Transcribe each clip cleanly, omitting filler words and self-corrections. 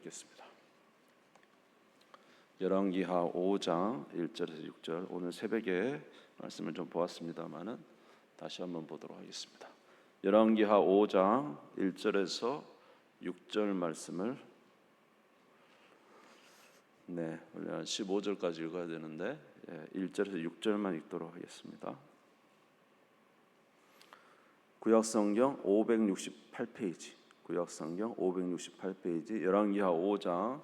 읽겠습니다. 열왕기하 5장 1절에서 6절. 오늘 새벽에 말씀을 좀 보았습니다만은 다시 한번 보도록 하겠습니다. 열왕기하 5장 1절에서 6절 말씀을 원래 15절까지 읽어야 되는데 1절에서 6절만 읽도록 하겠습니다. 구약성경 568페이지, 구약성경 568페이지 열왕기하 5장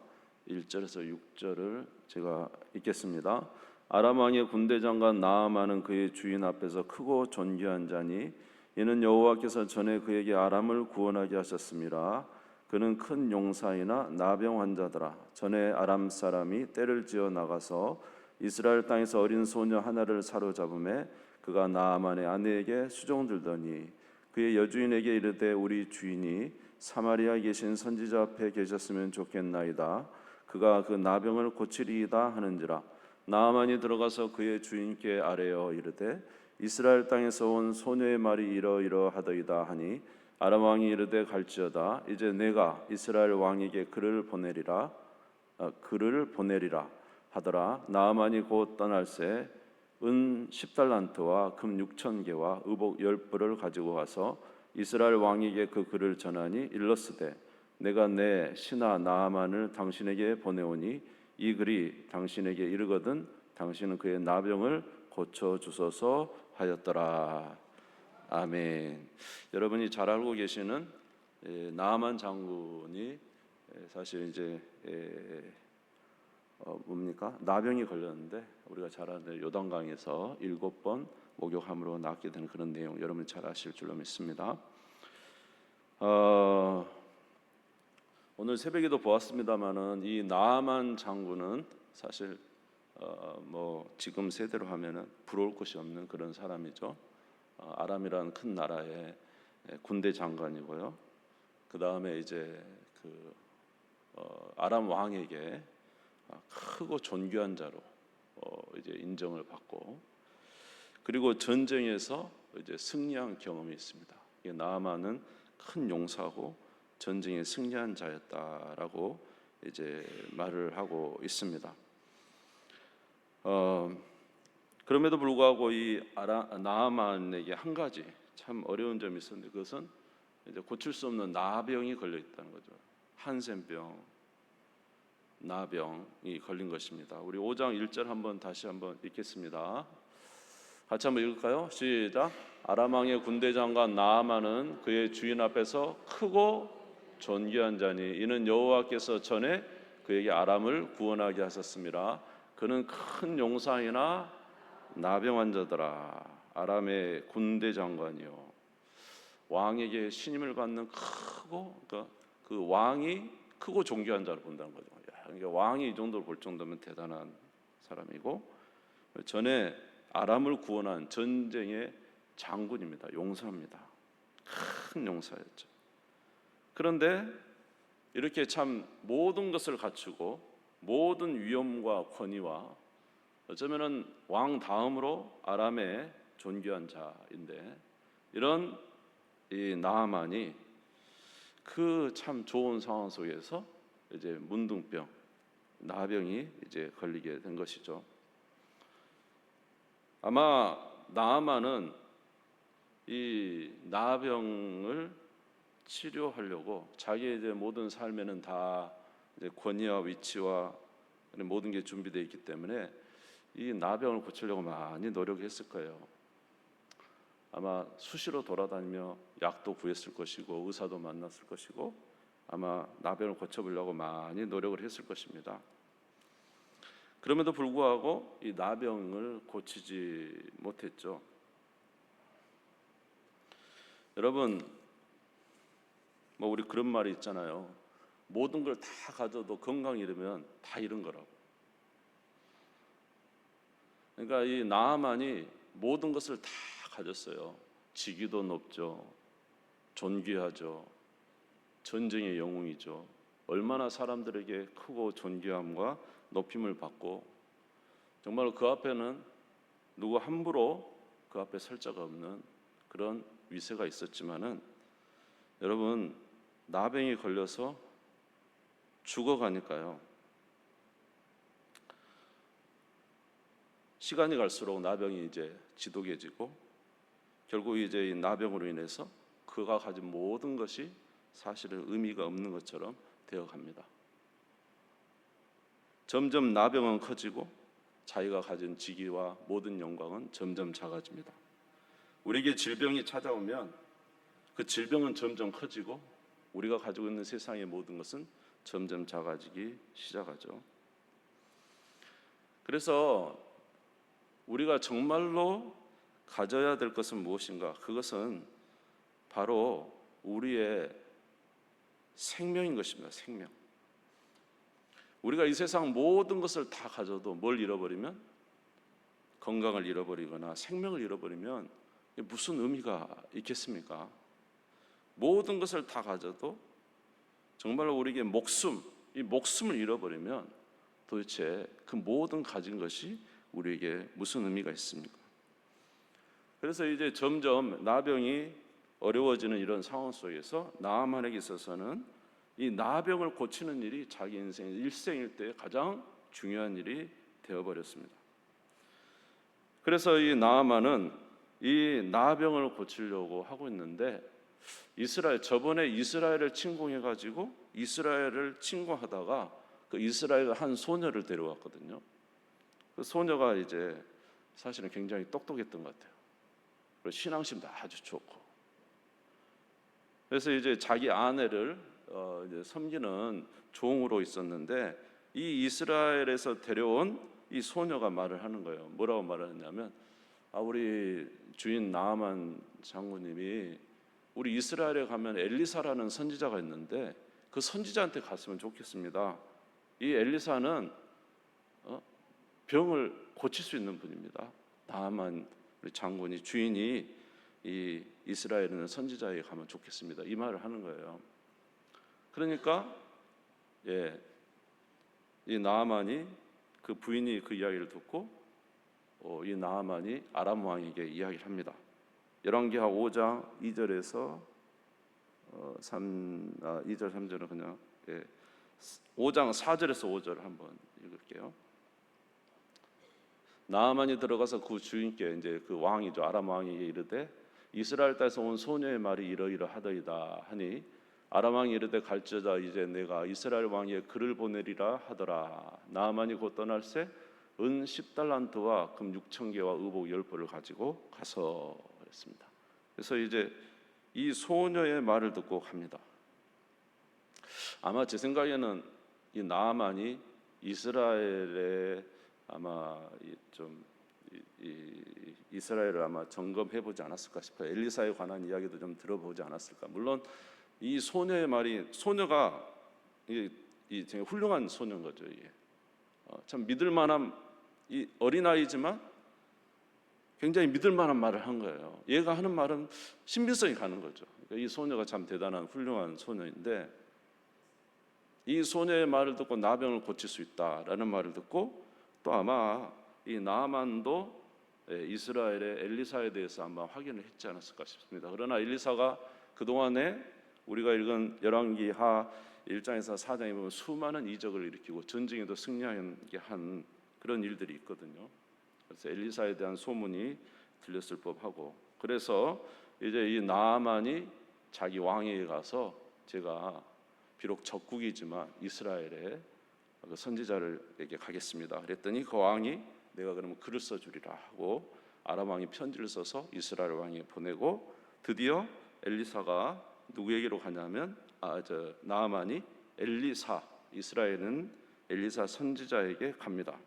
1절에서 6절을 제가 읽겠습니다. 아람 왕의 군대 장관 나아만은 그의 주인 앞에서 크고 존귀한 자니 이는 여호와께서 전에 그에게 아람을 구원하게 하셨음이라. 그는 큰 용사이나 나병 환자더라. 전에 아람 사람이 떼를 지어 나가서 이스라엘 땅에서 어린 소녀 하나를 사로잡음에 그가 나아만의 아내에게 수종들더니 그의 여주인에게 이르되 우리 주인이 사마리아에 계신 선지자 앞에 계셨으면 좋겠나이다. 그가 그 나병을 고치리이다 하는지라. 나아만이 들어가서 그의 주인께 아뢰어 이르되 이스라엘 땅에서 온 소녀의 말이 이러이러하더이다 하니 아람 왕이 이르되 갈지어다. 이제 내가 이스라엘 왕에게 그를 보내리라 하더라. 나아만이 곧 떠날새 은 10달란트와 금 6,000개와 의복 10불을 가지고 가서 이스라엘 왕에게 그 글을 전하니 일렀으되 내가 내 신하 나아만을 당신에게 보내오니 이 글이 당신에게 이르거든 당신은 그의 나병을 고쳐주소서 하였더라. 아멘. 여러분이 잘 알고 계시는 나아만 장군이 사실 이제 나병이 걸렸는데 우리가 잘 아는 요단강에서 7번 목욕함으로 낫게 되는 그런 내용 여러분 잘 아실 줄로 믿습니다. 오늘 새벽에도 보았습니다만은 이 나아만 장군은 사실 지금 세대로 하면은 부러울 것이 없는 그런 사람이죠. 아람이라는 큰 나라의 군대 장관이고요. 그 다음에 이제 아람 왕에게 크고 존귀한 자로 이제 인정을 받고 그리고 전쟁에서 이제 승리한 경험이 있습니다. 나아만은 큰 용사고 전쟁에 승리한 자였다라고 이제 말을 하고 있습니다. 그럼에도 불구하고 이 나아만에게 한 가지 참 어려운 점이 있었는데 그것은 이제 고칠 수 없는 나병이 걸려 있다는 거죠. 한센병, 나병이 걸린 것입니다. 우리 5장 1절 다시 한번 읽겠습니다. 같이 한번 읽을까요? 시작. 아람 왕의 군대 장관 나아만은 그의 주인 앞에서 크고 존귀한 자니 이는 여호와께서 전에 그에게 아람을 구원하게 하셨음이라. 그는 큰 용사이나 나병 환자더라. 아람의 군대 장관이요 왕에게 신임을 받는 그 왕이 크고 존귀한 자를 본다는 거죠. 그러니까 왕이 이 정도로 볼 정도면 대단한 사람이고 전에 아람을 구원한 전쟁의 장군입니다. 용사입니다. 큰 용사였죠. 그런데 이렇게 참 모든 것을 갖추고 모든 위엄과 권위와 어쩌면은 왕 다음으로 아람의 존귀한 자인데 이런 이 나아만이 그 참 좋은 상황 속에서 이제 문둥병, 나병이 이제 걸리게 된 것이죠. 아마 나아만은 이 나병을 치료하려고 자기의 이제 모든 삶에는 다 이제 권위와 위치와 모든 게 준비되어 있기 때문에 이 나병을 고치려고 많이 노력했을 거예요. 아마 수시로 돌아다니며 약도 구했을 것이고 의사도 만났을 것이고 아마 나병을 고쳐보려고 많이 노력을 했을 것입니다. 그럼에도 불구하고 이 나병을 고치지 못했죠. 여러분, 우리 그런 말이 있잖아요. 모든 걸 다 가져도 건강 잃으면 다 잃은 거라고. 그러니까 이 나아만이 모든 것을 다 가졌어요. 직위도 높죠. 존귀하죠. 전쟁의 영웅이죠. 얼마나 사람들에게 크고 존귀함과 높임을 받고 정말 그 앞에는 누구 함부로 그 앞에 설 자가 없는 그런 위세가 있었지만은 여러분 나병이 걸려서 죽어가니까요. 시간이 갈수록 나병이 이제 지독해지고 결국 이제 이 나병으로 인해서 그가 가진 모든 것이 사실은 의미가 없는 것처럼 되어갑니다. 점점 나병은 커지고 자기가 가진 직위와 모든 영광은 점점 작아집니다. 우리에게 질병이 찾아오면 그 질병은 점점 커지고 우리가 가지고 있는 세상의 모든 것은 점점 작아지기 시작하죠. 그래서 우리가 정말로 가져야 될 것은 무엇인가? 그것은 바로 우리의 생명인 것입니다. 생명. 우리가 이 세상 모든 것을 다 가져도 뭘 잃어버리면, 건강을 잃어버리거나 생명을 잃어버리면 무슨 의미가 있겠습니까? 모든 것을 다 가져도 정말로 우리에게 이 목숨을 잃어버리면 도대체 그 모든 가진 것이 우리에게 무슨 의미가 있습니까? 그래서 이제 점점 나병이 어려워지는 이런 상황 속에서 나아만에게 있어서는 이 나병을 고치는 일이 자기 인생 일생일 때 가장 중요한 일이 되어버렸습니다. 그래서 이 나아만은 이 나병을 고치려고 하고 있는데 저번에 이스라엘을 침공해가지고 이스라엘을 침공하다가 그 이스라엘 한 소녀를 데려왔거든요. 그 소녀가 이제 사실은 굉장히 똑똑했던 것 같아요. 그리고 신앙심도 아주 좋고. 그래서 이제 자기 아내를 이제 섬기는 종으로 있었는데 이 이스라엘에서 데려온 이 소녀가 말을 하는 거예요. 뭐라고 말하냐면 우리 주인 나아만 장군님이 우리 이스라엘에 가면 엘리사라는 선지자가 있는데 그 선지자한테 갔으면 좋겠습니다. 이 엘리사는 병을 고칠 수 있는 분입니다. 나아만 우리 장군이 주인이 이 이스라엘에 있는 선지자에게 가면 좋겠습니다. 이 말을 하는 거예요. 그러니까 이 나아만이 그 부인이 그 이야기를 듣고 이 나아만이 아람 왕에게 이야기를 합니다. 열왕기하 5장 2절에서 2절 3절은 그냥 5장 4절에서 5절 한번 읽을게요. 나아만이 들어가서 그 주인께 이제 그 왕이죠 아람 왕에게 이르되 이스라엘 땅에서 온 소녀의 말이 이러이러하더이다 하니 아람 왕이 이르되 갈지어다 이제 내가 이스라엘 왕에게 글을 보내리라 하더라. 나아만이 곧 떠날새 은 10달란트와 금 6,000개와 의복 10벌을 가지고 가서 했습니다. 그래서 이제 이 소녀의 말을 듣고 갑니다. 아마 제 생각에는 이 나아만이 이스라엘에 아마 이스라엘을 아마 점검해 보지 않았을까 싶어요. 엘리사에 관한 이야기도 좀 들어보지 않았을까. 물론 이 소녀의 말이 소녀가 이 되게 훌륭한 소녀인 거죠. 이게 참 믿을 만한 이 어린아이지만 굉장히 믿을 만한 말을 한 거예요. 얘가 하는 말은 신빙성이 가는 거죠. 그러니까 이 소녀가 참 대단한 훌륭한 소녀인데 이 소녀의 말을 듣고 나병을 고칠 수 있다라는 말을 듣고 또 아마 이 나아만도 이스라엘의 엘리사에 대해서 아마 확인을 했지 않았을까 싶습니다. 그러나 엘리사가 그동안에 우리가 읽은 열왕기하 1장에서 4장에 보면 수많은 이적을 일으키고 전쟁에도 승리하게 한 그런 일들이 있거든요. 그래서 엘리사에 대한 소문이 들렸을 법하고 그래서 이제 이 나아만이 자기 왕에게 가서 제가 비록 적국이지만 이스라엘에 그 선지자를에게 가겠습니다. 그랬더니 그 왕이 내가 그러면 글을 써주리라 하고 아람 왕이 편지를 써서 이스라엘 왕에게 보내고 드디어 엘리사가 누구에게로 가냐면 나아만이 이스라엘은 엘리사 선지자에게 갑니다.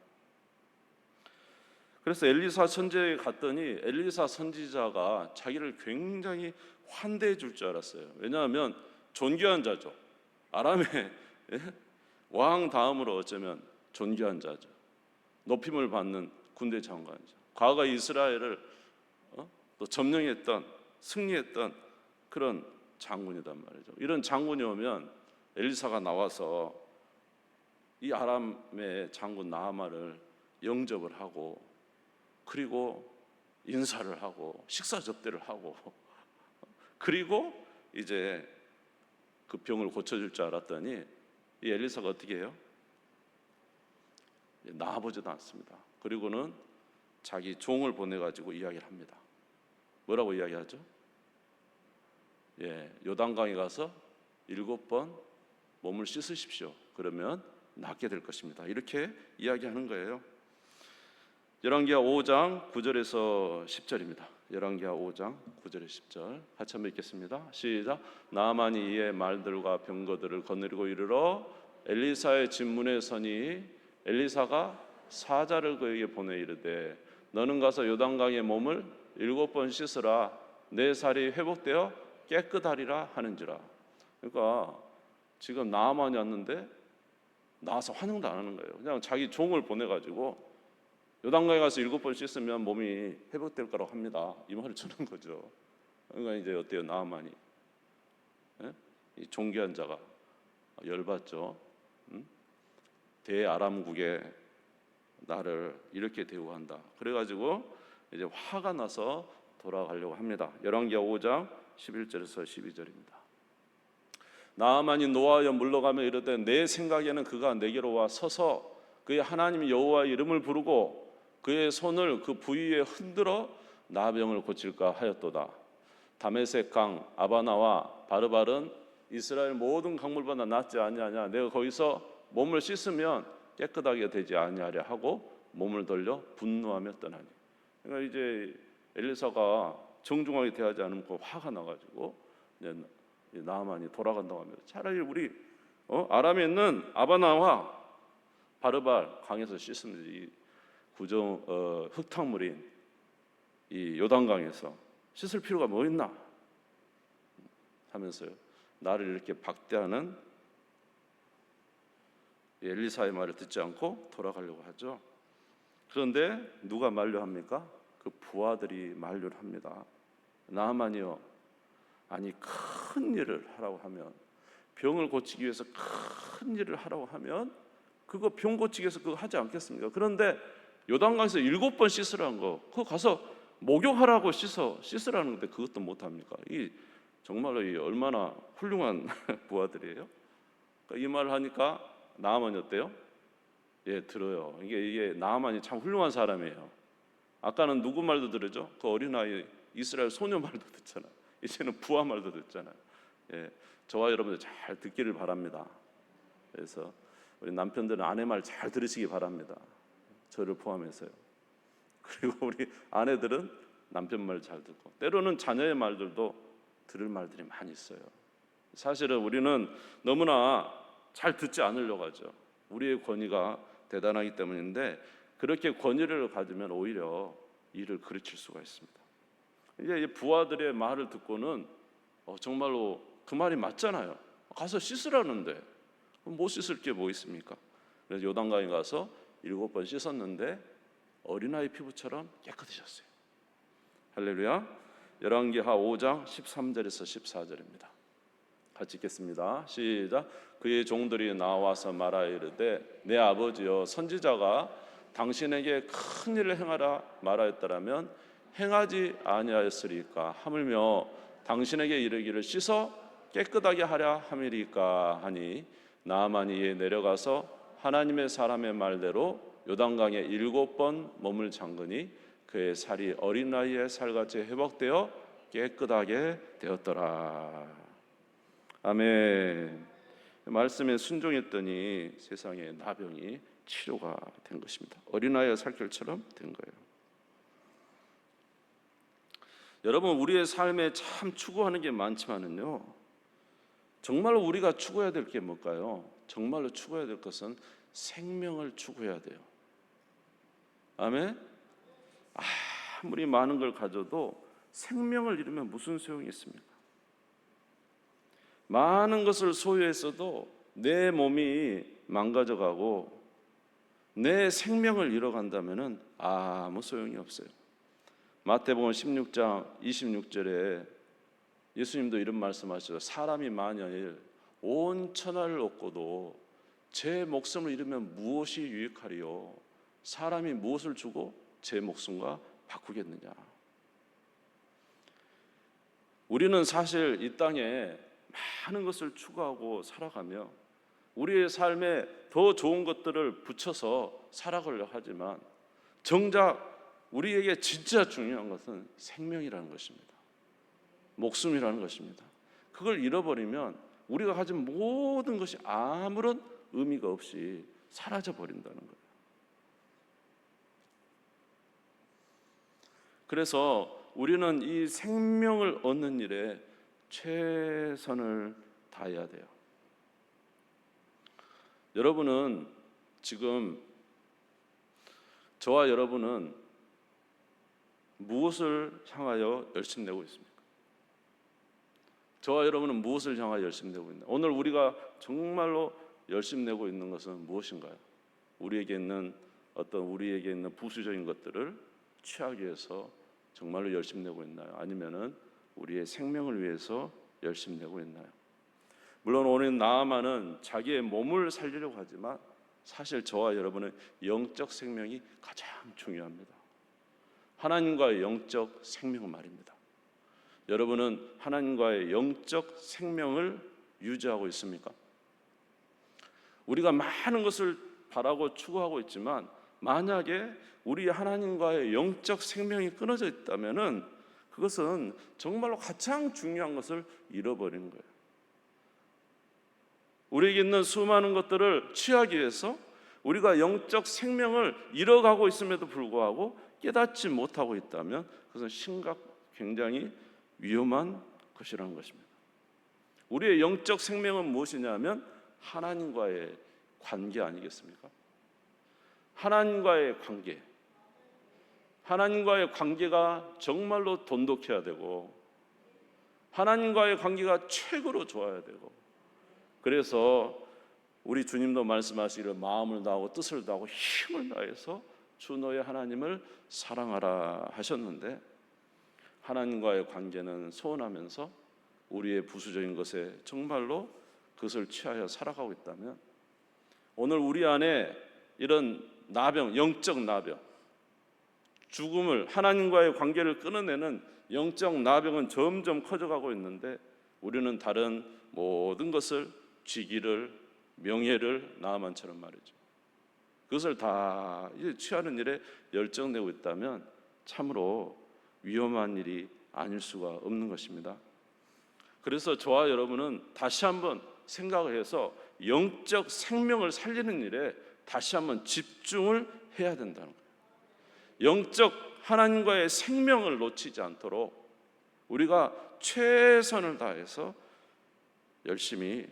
그래서 엘리사 선지자에게 갔더니 엘리사 선지자가 자기를 굉장히 환대해 줄 줄 알았어요. 왜냐하면 존귀한 자죠. 아람의 왕 다음으로 어쩌면 존귀한 자죠. 높임을 받는 군대 장관이죠. 과거 이스라엘을 또 점령했던 승리했던 그런 장군이단 말이죠. 이런 장군이 오면 엘리사가 나와서 이 아람의 장군 나아만을 영접을 하고 그리고 인사를 하고 식사 접대를 하고 그리고 이제 그 병을 고쳐줄 줄 알았더니 이 엘리사가 어떻게 해요? 나아보지도 않습니다. 그리고는 자기 종을 보내가지고 이야기를 합니다. 뭐라고 이야기하죠? 요단강에 가서 7번 몸을 씻으십시오. 그러면 낫게 될 것입니다. 이렇게 이야기하는 거예요. 열왕기하 5장 9절에서 10절입니다. 열왕기하 5장 9절에서 10절 같이 한번 읽겠습니다. 시작. 나아만이 이의 말들과 병거들을 거느리고 이르러 엘리사의 진문에 서니 엘리사가 사자를 그에게 보내 이르되 너는 가서 요단강에 몸을 7번 씻으라 내 살이 회복되어 깨끗하리라 하는지라. 그러니까 지금 나아만이 왔는데 나와서 환영도 안 하는 거예요. 그냥 자기 종을 보내가지고 요단강에 가서 7번 씻으면 몸이 회복될 거라고 합니다. 이 말을 주는 거죠. 그러니까 이제 어때요? 나아만이 이 존귀한 자가 열받죠. 대아람국에 나를 이렇게 대우한다. 그래가지고 이제 화가 나서 돌아가려고 합니다. 열왕기하 5장 11절에서 12절입니다. 나아만이 노하여 물러가며 이르되 내 생각에는 그가 내게로 와 서서 그의 하나님 여호와의 이름을 부르고 그의 손을 그 부위에 흔들어 나병을 고칠까 하였도다. 다메섹 강 아바나와 바르발은 이스라엘 모든 강물보다 낫지 아니하냐. 내가 거기서 몸을 씻으면 깨끗하게 되지 아니하랴 하고 몸을 돌려 분노하며 떠나니. 그러니까 이제 엘리사가 정중하게 대하지 않으면 화가 나가지고 나아만이 돌아간다고 합니다. 차라리 우리 아람에 있는 아바나와 바르발 강에서 씻으면 이 구정 흙탕물인 이 요단강에서 씻을 필요가 뭐 있나 하면서요. 나를 이렇게 박대하는 엘리사의 말을 듣지 않고 돌아가려고 하죠. 그런데 누가 만류합니까? 그 부하들이 만류를 합니다. 나아만이요, 아니 큰 일을 하라고 하면, 병을 고치기 위해서 큰 일을 하라고 하면 그거 병 고치기 위해서 그거 하지 않겠습니까? 그런데 요단강에서 7번 씻으라는 거, 그거 가서 목욕하라고 씻으라는 건데 그것도 못합니까? 이 정말로 이 얼마나 훌륭한 부하들이에요? 그러니까 이 말을 하니까 나아만이 어때요? 들어요. 이게 나아만이 참 훌륭한 사람이에요. 아까는 누구 말도 들으죠? 그 어린아이 이스라엘 소녀 말도 듣잖아요. 이제는 부하 말도 듣잖아요. 저와 여러분들 잘 듣기를 바랍니다. 그래서 우리 남편들은 아내 말 잘 들으시기 바랍니다. 저를 포함해서요. 그리고 우리 아내들은 남편 말 잘 듣고, 때로는 자녀의 말들도 들을 말들이 많이 있어요. 사실은 우리는 너무나 잘 듣지 않으려고 하죠. 우리의 권위가 대단하기 때문인데, 그렇게 권위를 가지면 오히려 일을 그르칠 수가 있습니다. 이제 부하들의 말을 듣고는 정말로 그 말이 맞잖아요. 가서 씻으라는데 못 씻을 게 뭐 있습니까? 그래서 요단강에 가서 7번 씻었는데 어린아이 피부처럼 깨끗해졌어요. 할렐루야. 열왕기하 5장 13절에서 14절입니다. 같이 읽겠습니다. 시작. 그의 종들이 나와서 말하여 이르되 내 아버지여, 선지자가 당신에게 큰 일을 행하라 말하였더라면 행하지 아니하였으리까? 하물며 당신에게 이르기를 씻어 깨끗하게 하랴 함이리까 하니, 나아만이 이에 내려가서 하나님의 사람의 말대로 요단강에 7번 몸을 잠그니 그의 살이 어린아이의 살같이 회복되어 깨끗하게 되었더라. 아멘. 말씀에 순종했더니 세상에 나병이 치료가 된 것입니다. 어린아이의 살결처럼 된 거예요. 여러분, 우리의 삶에 참 추구하는 게 많지만은요, 정말로 우리가 추구해야 될 게 뭘까요? 정말로 추구해야 될 것은 생명을 추구해야 돼요. 아멘. 아무리 많은 걸 가져도 생명을 잃으면 무슨 소용이 있습니까? 많은 것을 소유했어도 내 몸이 망가져가고 내 생명을 잃어간다면 아무 소용이 없어요. 마태복음 16장 26절에 예수님도 이런 말씀하시죠. 사람이 만일 온 천하를 얻고도 제 목숨을 잃으면 무엇이 유익하리요? 사람이 무엇을 주고 제 목숨과 바꾸겠느냐? 우리는 사실 이 땅에 많은 것을 추구하고 살아가며 우리의 삶에 더 좋은 것들을 붙여서 살아가려고 하지만 정작 우리에게 진짜 중요한 것은 생명이라는 것입니다. 목숨이라는 것입니다. 그걸 잃어버리면 우리가 가진 모든 것이 아무런 의미가 없이 사라져 버린다는 거예요. 그래서 우리는 이 생명을 얻는 일에 최선을 다해야 돼요. 여러분은 지금 저와 여러분은 무엇을 향하여 열심 내고 있습니까? 저와 여러분은 무엇을 향하여 열심 내고 있나? 오늘 우리가 정말로 열심 내고 있는 것은 무엇인가요? 우리에게 있는 부수적인 것들을 취하기 위해서 정말로 열심 내고 있나요? 아니면은 우리의 생명을 위해서 열심 내고 있나요? 물론 오늘 나아만은 자기의 몸을 살리려고 하지만 사실 저와 여러분은 영적 생명이 가장 중요합니다. 하나님과의 영적 생명 말입니다. 여러분은 하나님과의 영적 생명을 유지하고 있습니까? 우리가 많은 것을 바라고 추구하고 있지만 만약에 우리 하나님과의 영적 생명이 끊어져 있다면은 그것은 정말로 가장 중요한 것을 잃어버리는 거예요. 우리에게 있는 수많은 것들을 취하기 위해서 우리가 영적 생명을 잃어가고 있음에도 불구하고 깨닫지 못하고 있다면 그것은 굉장히 위험한 것이라는 것입니다. 우리의 영적 생명은 무엇이냐면 하나님과의 관계 아니겠습니까? 하나님과의 관계. 하나님과의 관계가 정말로 돈독해야 되고 하나님과의 관계가 최고로 좋아야 되고 그래서 우리 주님도 말씀하시기를 마음을 다하고 뜻을 다하고 힘을 다해서 주 너의 하나님을 사랑하라 하셨는데 하나님과의 관계는 소원하면서 우리의 부수적인 것에 정말로 그것을 취하여 살아가고 있다면 오늘 우리 안에 이런 나병, 영적 나병, 죽음을 하나님과의 관계를 끊어내는 영적 나병은 점점 커져가고 있는데 우리는 다른 모든 것을 지기를 명예를 나아만처럼 말이죠. 그것을 다 취하는 일에 열정내고 있다면 참으로 위험한 일이 아닐 수가 없는 것입니다. 그래서 저와 여러분은 다시 한번 생각을 해서 영적 생명을 살리는 일에 다시 한번 집중을 해야 된다는 거예요. 영적 하나님과의 생명을 놓치지 않도록 우리가 최선을 다해서 열심히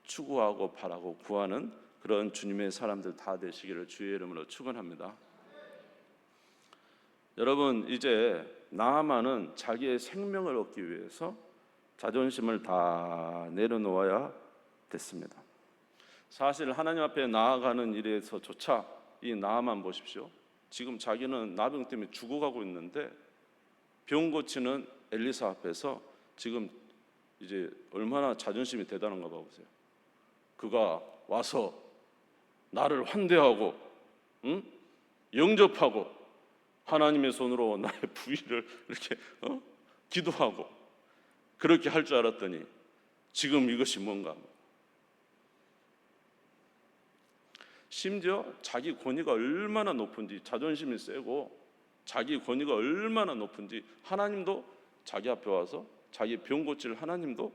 추구하고 바라고 구하는 그런 주님의 사람들 다 되시기를 주의 이름으로 축원합니다. 여러분 이제 나아만은 자기의 생명을 얻기 위해서 자존심을 다 내려놓아야 됐습니다. 사실 하나님 앞에 나아가는 일에서조차 이 나아만 보십시오. 지금 자기는 나병 때문에 죽어가고 있는데 병 고치는 엘리사 앞에서 지금 이제 얼마나 자존심이 대단한가 봐보세요. 그가 와서 나를 환대하고 영접하고 하나님의 손으로 나의 부위를 이렇게 기도하고 그렇게 할 줄 알았더니 지금 이것이 뭔가 심지어 자기 권위가 얼마나 높은지 자존심이 세고 자기 권위가 얼마나 높은지 하나님도 자기 앞에 와서 자기 병 고칠 하나님도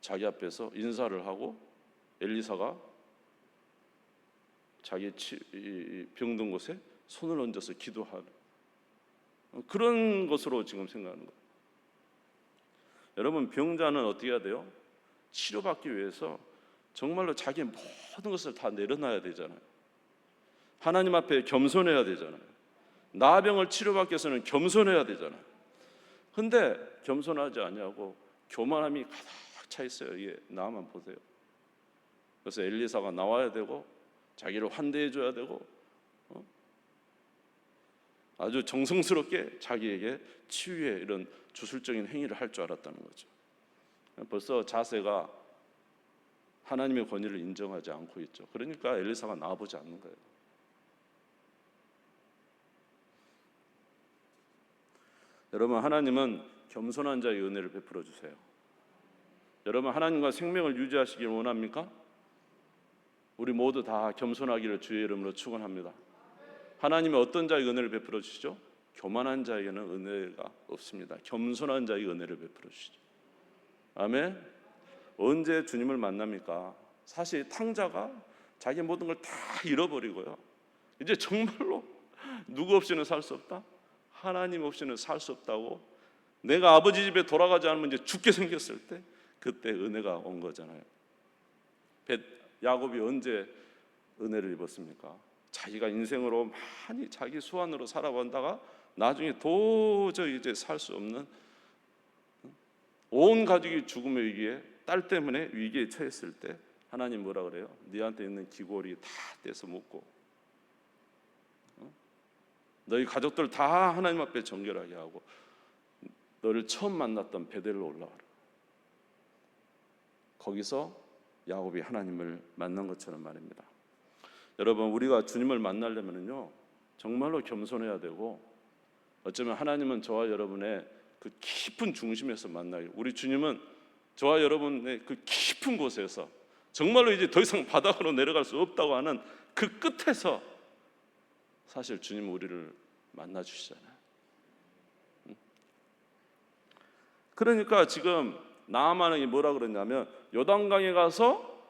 자기 앞에서 인사를 하고 엘리사가 자기 병든 곳에 손을 얹어서 기도하는 그런 것으로 지금 생각하는 거예요. 여러분 병자는 어떻게 해야 돼요? 치료받기 위해서 정말로 자기의 모든 것을 다 내려놔야 되잖아요. 하나님 앞에 겸손해야 되잖아요. 나병을 치료받기 위해서는 겸손해야 되잖아요. 근데 겸손하지 아니하고 교만함이 가득 차 있어요. 이게 나만 보세요. 그래서 엘리사가 나와야 되고 자기를 환대해 줘야 되고 아주 정성스럽게 자기에게 치유의 이런 주술적인 행위를 할 줄 알았다는 거죠. 벌써 자세가 하나님의 권위를 인정하지 않고 있죠. 그러니까 엘리사가 나와보지 않는 거예요. 여러분 하나님은 겸손한 자의 은혜를 베풀어 주세요. 여러분 하나님과 생명을 유지하시길 원합니까? 우리 모두 다 겸손하기를 주의 이름으로 축원합니다. 하나님이 어떤 자에게 은혜를 베풀어 주시죠? 교만한 자에게는 은혜가 없습니다. 겸손한 자에게 은혜를 베풀어 주시죠. 아멘. 언제 주님을 만납니까? 사실 탕자가 자기 모든 걸 다 잃어버리고요, 이제 정말로 누구 없이는 살 수 없다, 하나님 없이는 살 수 없다고, 내가 아버지 집에 돌아가지 않으면 이제 죽게 생겼을 때, 그때 은혜가 온 거잖아요. 야곱이 언제 은혜를 입었습니까? 자기가 인생으로 많이 자기 수완으로 살아본다가 나중에 도저히 이제 살 수 없는, 온 가족이 죽음의 위기에, 딸 때문에 위기에 처했을 때 하나님 뭐라 그래요? 네한테 있는 기골이 다 떼서 먹고, 너희 가족들 다 하나님 앞에 정결하게 하고, 너를 처음 만났던 베델로 올라가라. 거기서 야곱이 하나님을 만난 것처럼 말입니다. 여러분, 우리가 주님을 만나려면요, 정말로 겸손해야 되고, 어쩌면 하나님은 저와 여러분의 그 깊은 중심에서 만나요. 우리 주님은 저와 여러분의 그 깊은 곳에서, 정말로 이제 더 이상 바닥으로 내려갈 수 없다고 하는 그 끝에서 사실 주님은 우리를 만나 주시잖아요. 그러니까 지금 나아만이 뭐라 그랬냐면, 요단강에 가서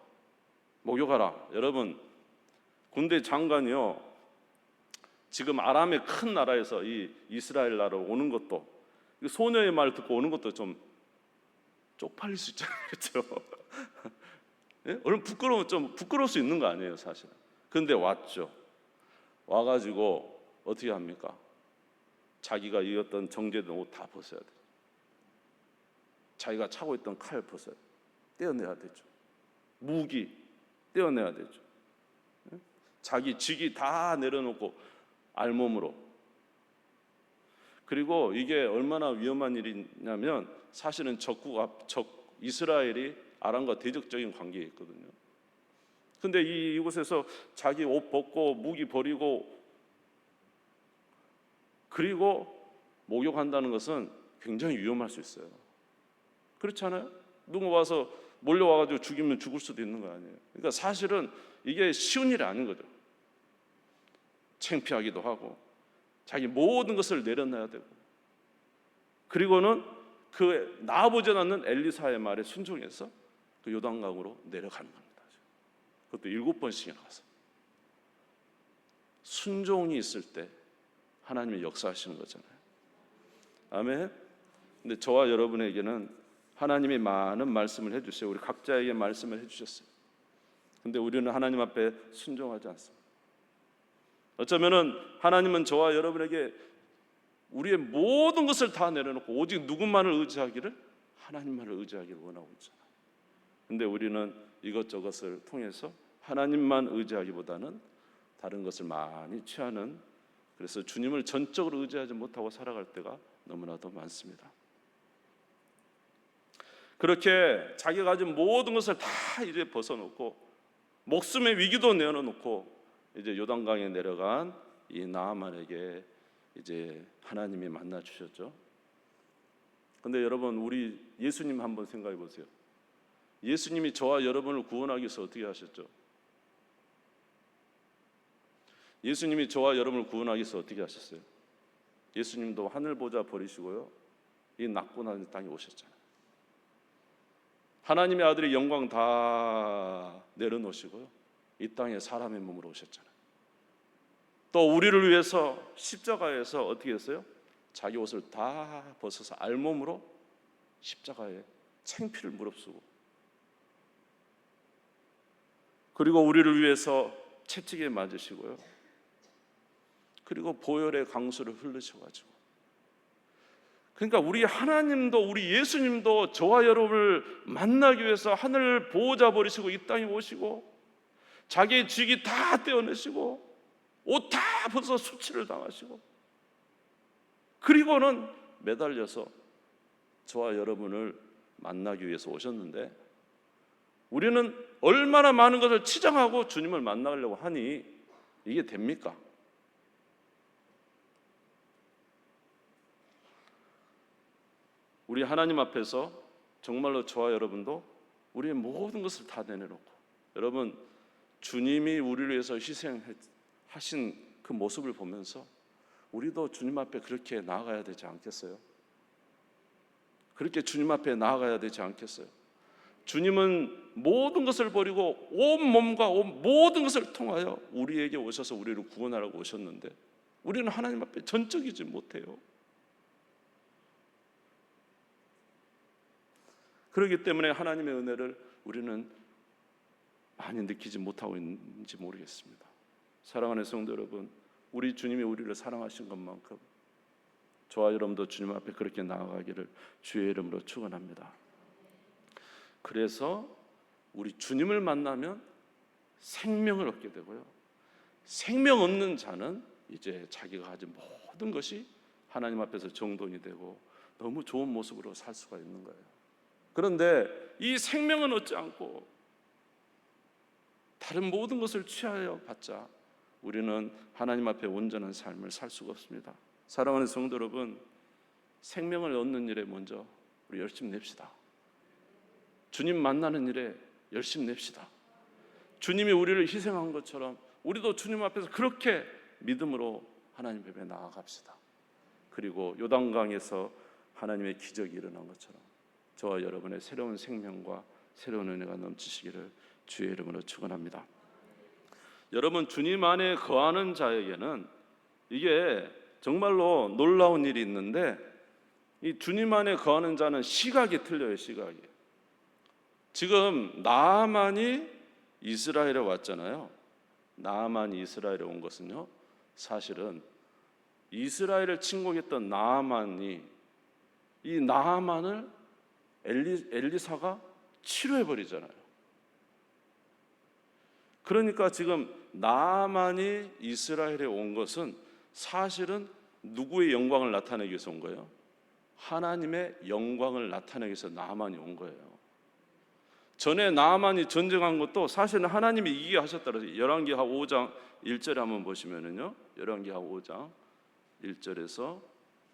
목욕하라. 여러분, 군대 장관이요, 지금 아람의 큰 나라에서 이 이스라엘 나라로 오는 것도, 소녀의 말 듣고 오는 것도 좀 쪽팔릴 수 있잖아요, 그렇죠? 예? 얼른 좀 부끄러울 수 있는 거 아니에요, 사실은. 그런데 왔죠. 와가지고 어떻게 합니까? 자기가 입었던 정제된 옷 다 벗어야 돼요. 자기가 차고 있던 칼 벗어야 돼요. 떼어내야 되죠. 무기 떼어내야 되죠. 예? 자기 직위 다 내려놓고 알몸으로. 그리고 이게 얼마나 위험한 일이냐면, 사실은 이스라엘이 아람과 대적적인 관계에 있거든요. 근데 이곳에서 자기 옷 벗고 무기 버리고 그리고 목욕한다는 것은 굉장히 위험할 수 있어요. 그렇잖아요? 누구 와서 몰려와가지고 죽이면 죽을 수도 있는 거 아니에요. 그러니까 사실은 이게 쉬운 일이 아닌 거죠. 창피하기도 하고 자기 모든 것을 내려놔야 되고, 그리고는 그 나아보지 않는 엘리사의 말에 순종해서 그 요단강으로 내려가는 겁니다. 그것도 7번씩이나 가서. 순종이 있을 때 하나님이 역사하시는 거잖아요. 아멘. 근데 저와 여러분에게는 하나님이 많은 말씀을 해주세요. 우리 각자에게 말씀을 해주셨어요. 근데 우리는 하나님 앞에 순종하지 않습니다. 어쩌면은 하나님은 저와 여러분에게 우리의 모든 것을 다 내려놓고 오직 누구만을 의지하기를, 하나님만을 의지하기를 원하고 있잖아요. 근데 우리는 이것저것을 통해서 하나님만 의지하기보다는 다른 것을 많이 취하는, 그래서 주님을 전적으로 의지하지 못하고 살아갈 때가 너무나도 많습니다. 그렇게 자기가 가진 모든 것을 다 이제 벗어놓고 목숨의 위기도 내어놓고 이제 요단강에 내려간 이 나아만에게 이제 하나님이 만나 주셨죠. 근데 여러분, 우리 예수님 한번 생각해 보세요. 예수님이 저와 여러분을 구원하기 위해서 어떻게 하셨죠? 예수님이 저와 여러분을 구원하기 위해서 어떻게 하셨어요? 예수님도 하늘 보좌 버리시고요, 이 낙고난 땅에 오셨잖아요. 하나님의 아들의 영광 다 내려놓으시고요, 이 땅에 사람의 몸으로 오셨잖아요. 또 우리를 위해서 십자가에서 어떻게 했어요? 자기 옷을 다 벗어서 알몸으로 십자가에 창피를 무릅쓰고, 그리고 우리를 위해서 채찍에 맞으시고요, 그리고 보혈의 강수를 흘리셔가지고, 그러니까 우리 하나님도, 우리 예수님도 저와 여러분을 만나기 위해서 하늘 보호자 버리시고 이 땅에 오시고, 자기의 직위 다 떼어내시고 옷 다 벗어 수치를 당하시고, 그리고는 매달려서 저와 여러분을 만나기 위해서 오셨는데, 우리는 얼마나 많은 것을 치장하고 주님을 만나려고 하니 이게 됩니까? 우리 하나님 앞에서 정말로 저와 여러분도 우리의 모든 것을 다 내려놓고, 여러분, 주님이 우리를 위해서 희생하신 그 모습을 보면서 우리도 주님 앞에 그렇게 나아가야 되지 않겠어요? 그렇게 주님 앞에 나아가야 되지 않겠어요? 주님은 모든 것을 버리고 온 몸과 온 모든 것을 통하여 우리에게 오셔서 우리를 구원하라고 오셨는데 우리는 하나님 앞에 전적이지 못해요. 그렇기 때문에 하나님의 은혜를 우리는 많이 느끼지 못하고 있는지 모르겠습니다. 사랑하는 성도 여러분, 우리 주님이 우리를 사랑하신 것만큼 저와 여러분도 주님 앞에 그렇게 나아가기를 주의 이름으로 축원합니다. 그래서 우리 주님을 만나면 생명을 얻게 되고요, 생명 없는 자는 이제 자기가 가진 모든 것이 하나님 앞에서 정돈이 되고 너무 좋은 모습으로 살 수가 있는 거예요. 그런데 이 생명은 얻지 않고 다른 모든 것을 취하여 봤자 우리는 하나님 앞에 온전한 삶을 살 수가 없습니다. 사랑하는 성도 여러분, 생명을 얻는 일에 먼저 우리 열심히 냅시다. 주님 만나는 일에 열심히 냅시다. 주님이 우리를 희생한 것처럼 우리도 주님 앞에서 그렇게 믿음으로 하나님 앞에 나아갑시다. 그리고 요단강에서 하나님의 기적이 일어난 것처럼 저와 여러분의 새로운 생명과 새로운 은혜가 넘치시기를 주의 이름으로 축원합니다. 여러분, 주님 안에 거하는 자에게는 이게 정말로 놀라운 일이 있는데, 이 주님 안에 거하는 자는 시각이 틀려요. 시각이. 지금 나아만이 이스라엘에 왔잖아요. 나아만이 이스라엘에 온 것은요, 사실은 이스라엘을 침공했던 나아만이 이 나아만을 엘리사가 치료해 버리잖아요. 그러니까 지금 나아만이 이스라엘에 온 것은 사실은 누구의 영광을 나타내기 위해서 온 거예요? 하나님의 영광을 나타내기 위해서 나아만이 온 거예요. 전에 나아만이 전쟁한 것도 사실은 하나님이 이기게 하셨다고 해서 열왕기하 5장 1절에 한번 보시면은요, 열왕기하 5장 1절에서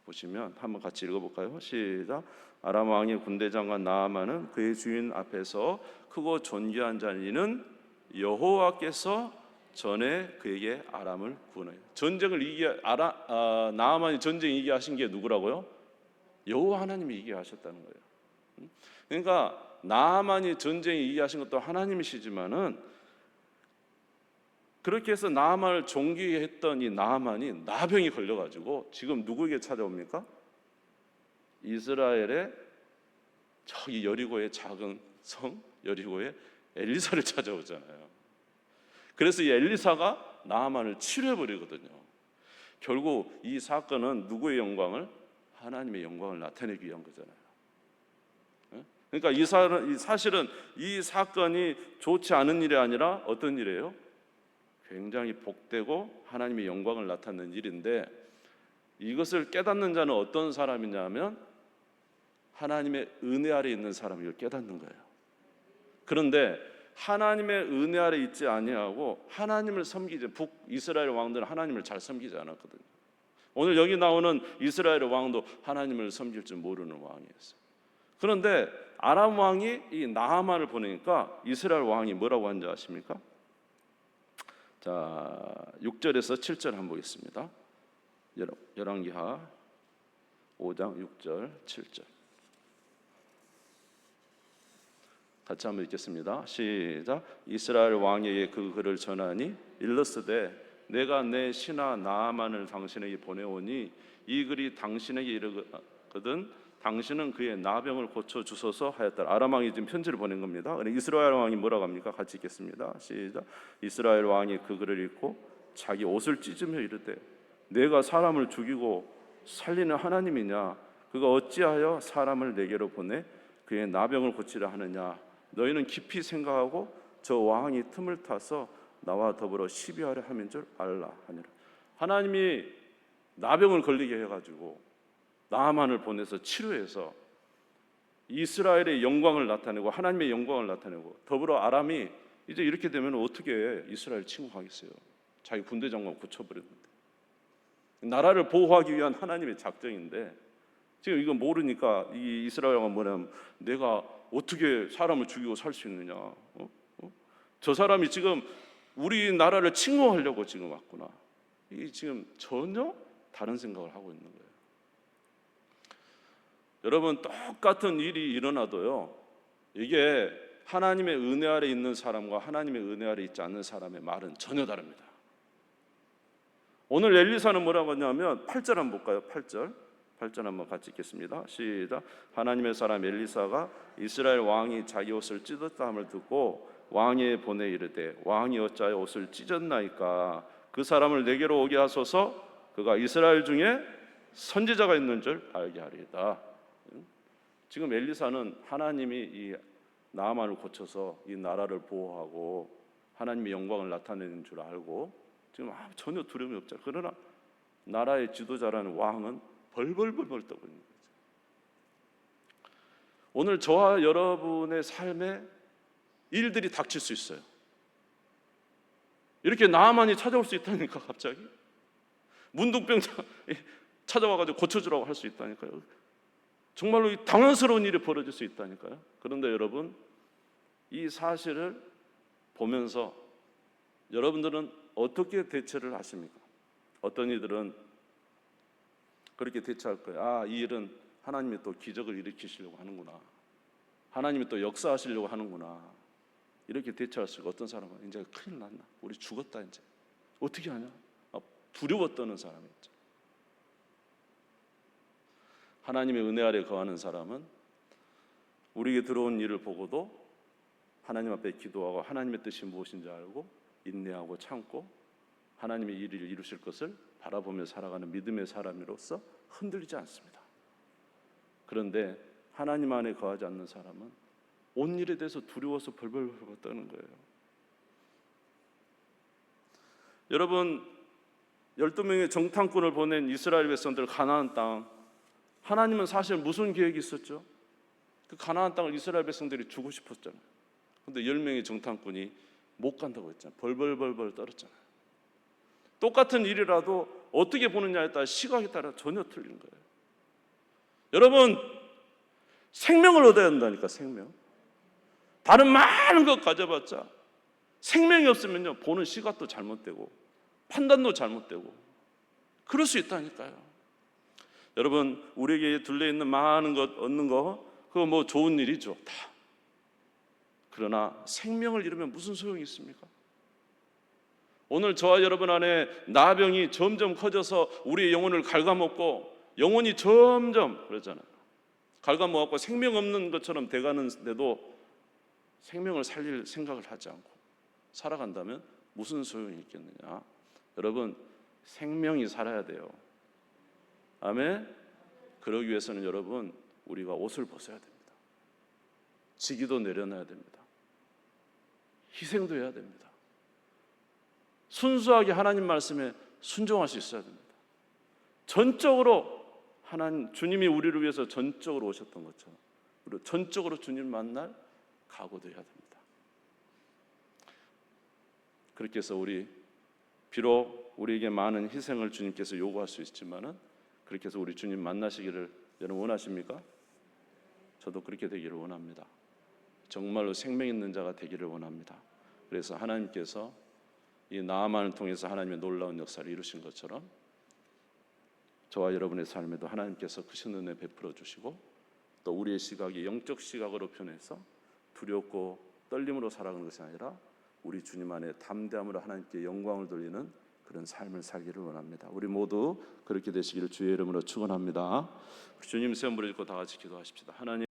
보시면 한번 같이 읽어볼까요? 시작. 아람 왕의 군대장관 나아만은 그의 주인 앞에서 크고 존귀한 자니는 여호와께서 전에 그에게 아람을 구원해요. 전쟁을 이기게 나아만이 전쟁 이기게 하신 게 누구라고요? 여호와 하나님이 이기게 하셨다는 거예요. 그러니까 나아만이 전쟁 이기게 하신 것도 하나님이시지만은 그렇게 해서 나아만을 존귀히 했던 이 나아만이 나병이 걸려가지고 지금 누구에게 찾아옵니까? 이스라엘의 저기 여리고의 작은 성 여리고의 엘리사를 찾아오잖아요. 그래서 이 엘리사가 나아만을 치료해버리거든요. 결국 이 사건은 누구의 영광을? 하나님의 영광을 나타내기 위한 거잖아요. 그러니까 사실은 이 사건이 좋지 않은 일이 아니라 어떤 일이에요? 굉장히 복되고 하나님의 영광을 나타내는 일인데, 이것을 깨닫는 자는 어떤 사람이냐면 하나님의 은혜 아래 있는 사람이 이걸 깨닫는 거예요. 그런데 하나님의 은혜 아래 있지 아니하고 하나님을 섬기지, 북이스라엘 왕들은 하나님을 잘 섬기지 않았거든요. 오늘 여기 나오는 이스라엘 왕도 하나님을 섬길 줄 모르는 왕이었어요. 그런데 아람 왕이 이 나아만을 보내니까 이스라엘 왕이 뭐라고 하는지 아십니까? 자, 6절에서 7절 한번 보겠습니다. 열왕기하 5장 6절 7절 같이 한번 읽겠습니다. 시작. 이스라엘 왕에게 그 글을 전하니 일렀으되 내가 내 신하 나아만을 당신에게 보내오니 이 글이 당신에게 이르거든 당신은 그의 나병을 고쳐 주소서 하였더라. 아람 왕이 지금 편지를 보낸 겁니다. 이스라엘 왕이 뭐라고 합니까? 같이 읽겠습니다. 시작. 이스라엘 왕이 그 글을 읽고 자기 옷을 찢으며 이르되 내가 사람을 죽이고 살리는 하나님이냐? 그가 어찌하여 사람을 내게로 보내 그의 나병을 고치려 하느냐? 너희는 깊이 생각하고 저 왕이 틈을 타서 나와 더불어 시비하려 함인 줄 알라 하니라. 하나님이 나병을 걸리게 해가지고 나아만을 보내서 치료해서 이스라엘의 영광을 나타내고 하나님의 영광을 나타내고, 더불어 아람이 이제 이렇게 되면 어떻게 이스라엘 침공하겠어요? 자기 군대 장관 고쳐버렸는데. 나라를 보호하기 위한 하나님의 작정인데 지금 이거 모르니까 이 이스라엘 왕은 뭐냐면 내가 어떻게 사람을 죽이고 살 수 있느냐? 저 사람이 지금 우리나라를 침공하려고 지금 왔구나. 이 지금 전혀 다른 생각을 하고 있는 거예요. 여러분, 똑같은 일이 일어나도요, 이게 하나님의 은혜 아래 있는 사람과 하나님의 은혜 아래 있지 않는 사람의 말은 전혀 다릅니다. 오늘 엘리사는 뭐라고 하냐면 8절 한번 볼까요? 8절 한번 같이 읽겠습니다. 시작. 하나님의 사람 엘리사가 이스라엘 왕이 자기 옷을 찢었다 함을 듣고 왕에 보내 이르되 왕이 어찌하여 옷을 찢었나이까? 그 사람을 내게로 오게 하소서. 그가 이스라엘 중에 선지자가 있는 줄 알게 하리이다. 지금 엘리사는 하나님이 이 나아만을 고쳐서 이 나라를 보호하고 하나님의 영광을 나타내는 줄 알고 지금 전혀 두려움이 없잖아요. 그러나 나라의 지도자라는 왕은 벌벌벌벌 떠고 있는 거죠. 오늘 저와 여러분의 삶에 일들이 닥칠 수 있어요. 이렇게 나아만이 찾아올 수 있다니까. 갑자기 문둥병자 찾아와가지고 고쳐주라고 할 수 있다니까요. 정말로 당황스러운 일이 벌어질 수 있다니까요. 그런데 여러분, 이 사실을 보면서 여러분들은 어떻게 대처를 하십니까? 어떤 이들은 그렇게 대처할 거예요. 이 일은 하나님이 또 기적을 일으키시려고 하는구나. 하나님이 또 역사하시려고 하는구나. 이렇게 대처할 수가. 어떤 사람은 이제 큰일 났나? 우리 죽었다 이제. 어떻게 하냐? 두려워 떠는 사람이 있죠. 하나님의 은혜 아래 거하는 사람은 우리에게 들어온 일을 보고도 하나님 앞에 기도하고 하나님의 뜻이 무엇인지 알고 인내하고 참고 하나님의 일을 이루실 것을 바라보며 살아가는 믿음의 사람으로서 흔들리지 않습니다. 그런데 하나님 안에 거하지 않는 사람은 온 일에 대해서 두려워서 벌벌벌 떠는 거예요. 여러분, 12명의 정탐꾼을 보낸 이스라엘 백성들 가나안 땅, 하나님은 사실 무슨 계획이 있었죠? 그 가나안 땅을 이스라엘 백성들이 주고 싶었잖아요. 그런데 10명의 정탐꾼이 못 간다고 했잖아요. 벌벌벌벌 떨었잖아요. 똑같은 일이라도 어떻게 보느냐에 따라, 시각에 따라 전혀 틀린 거예요. 여러분, 생명을 얻어야 한다니까. 생명. 다른 많은 것 가져봤자 생명이 없으면요, 보는 시각도 잘못되고 판단도 잘못되고 그럴 수 있다니까요. 여러분, 우리에게 둘러있는 많은 것 얻는 거, 그거 뭐 좋은 일이죠, 다. 그러나 생명을 잃으면 무슨 소용이 있습니까? 오늘 저와 여러분 안에 나병이 점점 커져서 우리의 영혼을 갉아먹고 영혼이 점점 그러잖아요. 갉아먹고 생명 없는 것처럼 돼가는데도 생명을 살릴 생각을 하지 않고 살아간다면 무슨 소용이 있겠느냐? 여러분, 생명이 살아야 돼요. 아멘. 그러기 위해서는 여러분, 우리가 옷을 벗어야 됩니다. 직위도 내려놔야 됩니다. 희생도 해야 됩니다. 순수하게 하나님 말씀에 순종할 수 있어야 됩니다. 전적으로 하나님, 주님이 우리를 위해서 전적으로 오셨던 것처럼 그리고 전적으로 주님 만날 각오도 해야 됩니다. 그렇게 해서 비록 우리에게 많은 희생을 주님께서 요구할 수 있지만은, 그렇게 해서 우리 주님 만나시기를 여러분 원하십니까? 저도 그렇게 되기를 원합니다. 정말로 생명 있는 자가 되기를 원합니다. 그래서 하나님께서 이 나아만을 통해서 하나님의 놀라운 역사를 이루신 것처럼 저와 여러분의 삶에도 하나님께서 크신 은혜 베풀어 주시고, 또 우리의 시각이 영적 시각으로 변해서 두렵고 떨림으로 살아가는 것이 아니라 우리 주님 안에 담대함으로 하나님께 영광을 돌리는 그런 삶을 살기를 원합니다. 우리 모두 그렇게 되시기를 주의 이름으로 축원합니다. 주님 세움 부르짖고 다 같이 기도하십시다. 하나님,